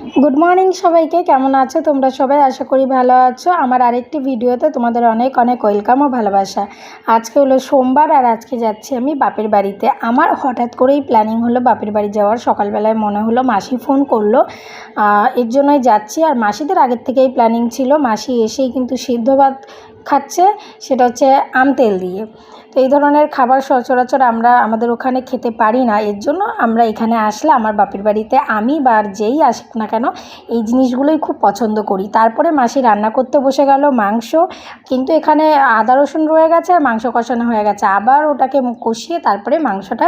Good morning সবাইকে, কেমন আছো তোমরা সবাই? আশা করি ভালো আছো। আমার আরেকটি ভিডিওতে তোমাদের অনেক অনেক ওয়েলকাম ও ভালোবাসা। আজকে হলো সোমবার আর আজকে যাচ্ছি আমি বাপের বাড়িতে। আমার হঠাৎ করেই প্ল্যানিং হলো বাপের বাড়ি যাওয়ার। সকালবেলায় মনে হলো, মাসি ফোন করলো, এর জন্যই যাচ্ছি। আর মাসিদের আগের থেকেই প্ল্যানিং ছিল। মাসি এসেই কিন্তু সিদ্ধ ভাত খাচ্ছে, সেটা হচ্ছে আম তেল দিয়ে। তো এই ধরনের খাবার সচরাচর আমরা আমাদের ওখানে খেতে পারি না, এর জন্য আমরা এখানে আসলে আমার বাপের বাড়িতে আমি বা যেই আসুক না কেন এই জিনিসগুলোই খুব পছন্দ করি। তারপরে মাসি রান্না করতে বসে গেল মাংস, কিন্তু এখানে আদা রসুন রয়ে গেছে আর মাংস কষানো হয়ে গেছে। আবার ওটাকে কষিয়ে তারপরে মাংসটা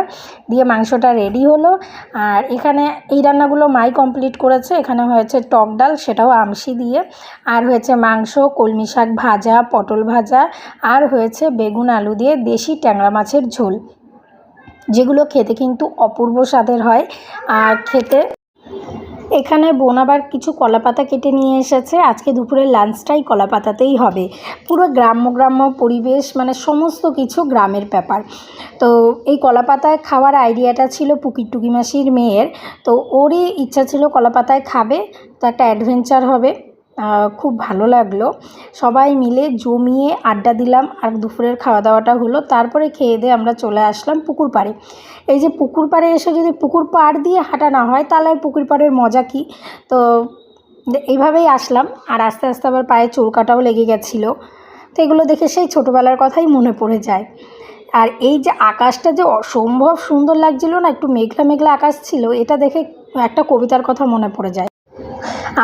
দিয়ে মাংসটা রেডি হলো। আর এখানে এই রান্নাগুলো মাই কমপ্লিট করেছে। এখানে হয়েছে টক ডাল, সেটাও আমশি দিয়ে, আর হয়েছে মাংস, কলমি শাক ভাজা, পটল ভাজা, আর হয়েছে বেগুন আলু দিয়ে দেশি ট্যাংরা মাছের ঝোল, যেগুলো খেতে কিন্তু অপূর্ব স্বাদের হয়। আর খেতে এখানে বোন আবার কিছু কলাপাতা কেটে নিয়ে এসেছে। আজকে দুপুরের লাঞ্চটাই কলাপাতাতেই হবে। পুরো গ্রাম্য গ্রাম্য পরিবেশ, মানে সমস্ত কিছু গ্রামের ব্যাপার। তো এই কলাপাতায় খাওয়ার আইডিয়াটা ছিল পুকির টুকি মাসির মেয়ের। তো ওরই ইচ্ছা ছিল কলাপাতায় খাবে, তো একটা অ্যাডভেঞ্চার হবে। খুব ভালো লাগলো, সবাই মিলে জমিয়ে আড্ডা দিলাম। আর দুপুরের খাওয়া দাওয়াটা হলো, তারপরে খেয়ে দিয়ে আমরা চলে আসলাম পুকুর পাড়ে। এই যে পুকুর পাড়ে এসে যদি পুকুর পাড় দিয়ে হাঁটা না হয়, তাহলে আর পুকুর পাড়ের মজা কী? তো এইভাবেই আসলাম। আর আস্তে আস্তে আবার পায়ে চোরকাটাও লেগে গেছিলো। তো এগুলো দেখে সেই ছোটোবেলার কথাই মনে পড়ে যায়। আর এই যে আকাশটা যে অসম্ভব সুন্দর লাগছিল না, একটু মেঘলা মেঘলা আকাশ ছিল, এটা দেখে একটা কবিতার কথা মনে পড়ে যায়।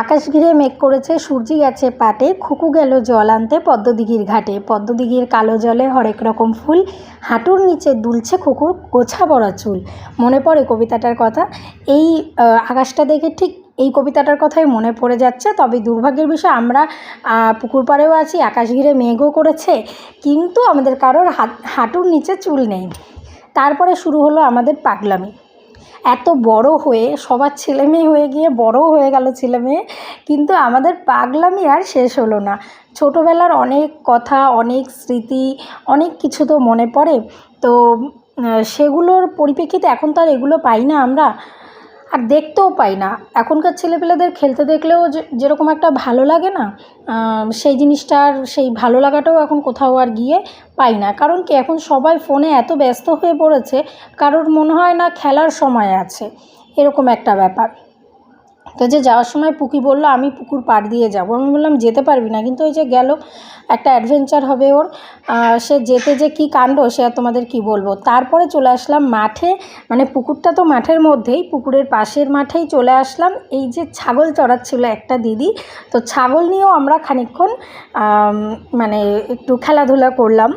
আকাশ ঘিরে মেঘ করেছে, সূর্যি গেছে পাটে, খুকু গেল জল আনতে পদ্মদিঘির ঘাটে, পদ্মদিঘির কালো জলে হরেক রকম ফুল, হাঁটুর নিচে দুলছে খুকুর গোছা বড়া চুল। মনে পড়ে কবিতাটার কথা। এই আকাশটা দেখে ঠিক এই কবিতাটার কথাই মনে পড়ে যাচ্ছে। তবে দুর্ভাগ্যের বিষয়, আমরা পুকুর পাড়েও আছি, আকাশ ঘিরে মেঘও করেছে, কিন্তু আমাদের কারোর হাঁটুর নিচে চুল নেই। তারপরে শুরু হলো আমাদের পাগলামি। এত বড় হয়ে সবার ছেলে মেয়ে হয়ে গিয়ে বড়ও হয়ে গেল ছেলে মেয়ে, কিন্তু আমাদের পাগলামি আর শেষ হলো না। ছোটোবেলার অনেক কথা, অনেক স্মৃতি, অনেক কিছু তো মনে পড়ে। তো সেগুলোর পরিপ্রেক্ষিতে এখন তো আর এগুলো পাই না আমরা, আর দেখতেও পাই না। এখনকার ছেলেপেলেদের খেলতে দেখলেও যেরকম একটা ভালো লাগে না, সেই জিনিসটার সেই ভালো লাগাটাও এখন কোথাও আর গিয়ে পাই না। কারণ কি, এখন সবাই ফোনে এত ব্যস্ত হয়ে পড়েছে, কারোর মনে হয় না খেলার সময় আছে, এরকম একটা ব্যাপার। তো যে যাওয়ার সময় পুকি বলল আমি পুকুর পাড় দিয়ে যাব। আমি বললাম যেতে পারবি না, কিন্তু ওই যে গেল, একটা অ্যাডভেঞ্চার হবে ওর। সে যেতে যে কী কাণ্ড, সে আর তোমাদের কী বলবো। তারপরে চলে আসলাম মাঠে, মানে পুকুরটা তো মাঠের মধ্যেই, পুকুরের পাশের মাঠেই চলে আসলাম। এই যে ছাগল চড়াচ্ছিল একটা দিদি, তো ছাগল নিয়েও আমরা খানিকক্ষণ মানে একটু খেলাধুলা করলাম।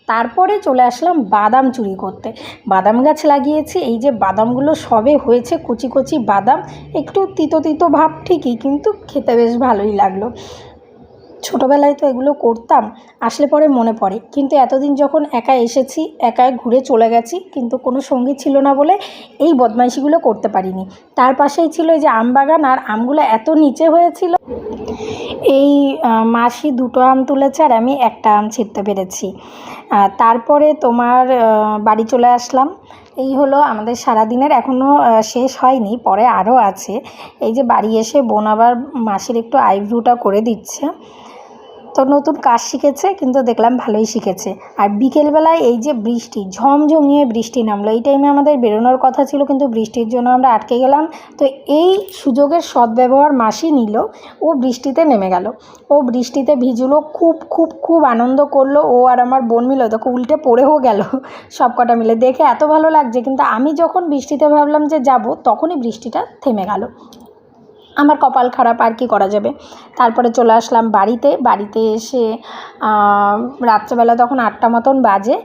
তারপরে চলে আসলাম বাদাম চুরি করতে। বাদাম গাছ লাগিয়েছি, এই যে বাদামগুলো সবে হয়েছে, কচি কচি বাদাম, একটু তিতো তিতো ভাব ঠিকই, কিন্তু খেতে বেশ ভালোই লাগলো। ছোটোবেলায় তো এগুলো করতাম, আসলে পরে মনে পড়ে। কিন্তু এতদিন যখন একা এসেছি, একা ঘুরে চলে গেছি, কিন্তু কোনো সঙ্গী ছিল না বলে এই বদমাইশিগুলো করতে পারিনি। তার পাশেই ছিল এই যে আম বাগান, আর আমগুলো এত নিচে হয়েছিল, এই মাসি দুটো আম তুলেছে আর আমি একটা আম ছিঁড়তে পেরেছি। তারপরে তোমার বাড়ি চলে আসলাম। এই হলো আমাদের সারাদিনের, এখনও শেষ হয়নি, পরে আরও আছে। এই যে বাড়ি এসে বোন আবার মাসির একটু আইব্রুটা করে দিচ্ছে। তো নতুন কাজ শিখেছে, কিন্তু দেখলাম ভালোই শিখেছে। আর বিকেলবেলায় এই যে বৃষ্টি, ঝমঝমিয়ে বৃষ্টি নামলো। এই টাইমে আমাদের বেরোনোর কথা ছিল, কিন্তু বৃষ্টির জন্য আমরা আটকে গেলাম। তো এই সুযোগের সদ্ব্যবহার মাসি নিল, ও বৃষ্টিতে নেমে গেল, ও বৃষ্টিতে ভিজলো, খুব খুব খুব আনন্দ করলো। ও আর আমার বোন মিলে দেখো উল্টে পড়েও গেল সব কটা মিলে, দেখে এত ভালো লাগছে। কিন্তু আমি যখন বৃষ্টিতে ভাবলাম যে যাব, তখনই বৃষ্টিটা থেমে গেল। আমার কপাল খারাপ, আর কি করা যাবে। তারপরে চলে আসলাম বাড়িতে এসে রাত্রেবেলা তখন 8টা মতন বাজে।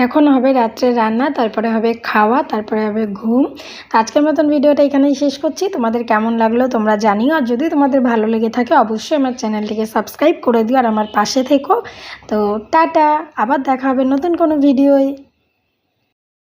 এখন হবে রাত্রে রান্না, তারপরে হবে খাওয়া, তারপরে হবে ঘুম। তো আজকের মতন ভিডিওটা এখানেই শেষ করছি। তোমাদের কেমন লাগলো তোমরা জানিও, আর যদি তোমাদের ভালো লেগে থাকে অবশ্যই আমার চ্যানেলটিকে সাবস্ক্রাইব করে দিও আর আমার পাশে থেকো। তো টাটা, আবার দেখা হবে নতুন কোনো ভিডিওয়।